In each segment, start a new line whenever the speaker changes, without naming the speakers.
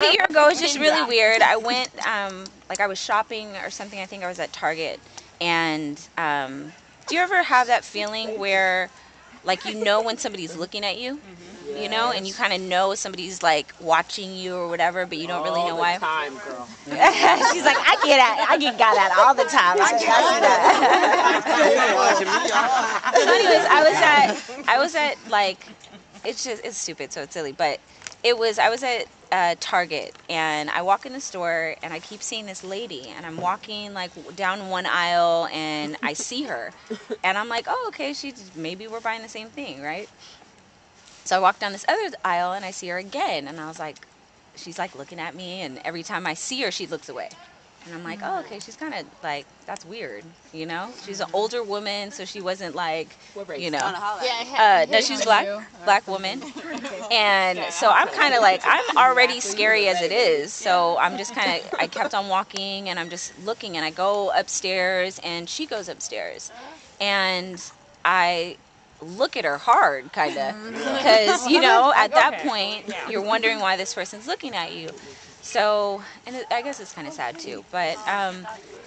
A year ago, it was just really weird. I went, like I was shopping or something. I think I was at Target. And do you ever have that feeling where, like, you know when somebody's looking at you? You know, and you kind of know somebody's like watching you or whatever, but you don't really know why.
Time, girl.
She's like, I get got that all the time. I see that. So, anyways, I was at like, it's stupid, so it's silly, but I was at Target, and I walk in the store, and I keep seeing this lady, and I'm walking like down one aisle, and I see her, and I'm like, oh, okay, maybe we're buying the same thing, right? So I walk down this other aisle and I see her again, and I was like, she's like looking at me, and every time I see her, she looks away. And I'm like, oh, okay, she's kind of like, that's weird, you know? She's an older woman, so she wasn't like, you know. No, she's black woman. And so I'm kind of like, I'm already scary as it is. So I'm just kind of, I kept on walking, and I'm just looking, and I go upstairs, and she goes upstairs. And I look at her hard, kind of, because, you know, at that point, you're wondering why this person's looking at you. So, and I guess it's kind of sad too, but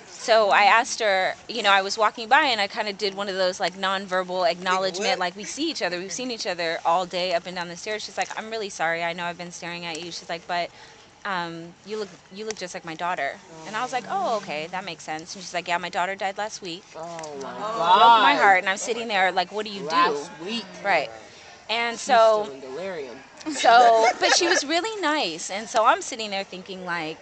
so I asked her, you know, I was walking by, and I kind of did one of those like nonverbal acknowledgement, like we see each other, we've seen each other all day up and down the stairs. She's like, I'm really sorry, I know I've been staring at you. She's like, but you look just like my daughter. And I was like, oh, okay, that makes sense. And she's like, yeah, my daughter died last week.
Oh my
Broke
God.
my heart. And I'm sitting there like, what do you do?
Last week.
Right. And
She's
so
still in delirium.
but she was really nice, and so I'm sitting there thinking like,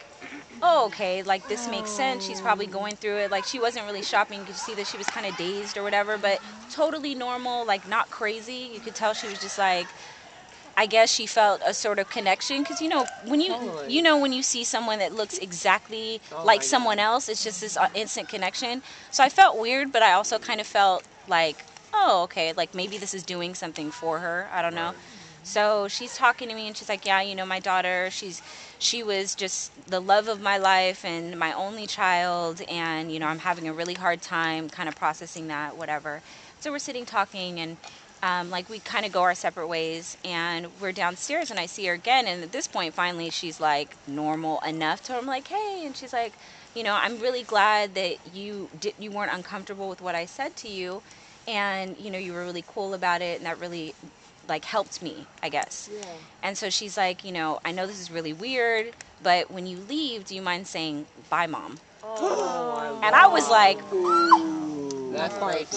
oh, okay, like this makes sense. She's probably going through it. Like, she wasn't really shopping. You could see that she was kind of dazed or whatever, but totally normal, like not crazy. You could tell she was just like, I guess she felt a sort of connection, because you know when when you see someone that looks exactly like someone else, it's just this instant connection. So I felt weird, but I also kind of felt like, oh, okay, like maybe this is doing something for her. I don't know. So she's talking to me, and she's like, yeah, you know, my daughter, she was just the love of my life and my only child, and, you know, I'm having a really hard time kind of processing that, whatever. So we're sitting talking, and like we kind of go our separate ways, and we're downstairs, and I see her again, and at this point, finally, she's like normal enough to where I'm like, hey, and she's like, you know, I'm really glad that you weren't uncomfortable with what I said to you, and, you know, you were really cool about it, and that really like helped me, I guess. Yeah. And so she's like, you know, I know this is really weird, but when you leave, do you mind saying bye, Mom?
Oh,
and I was like,
that's great.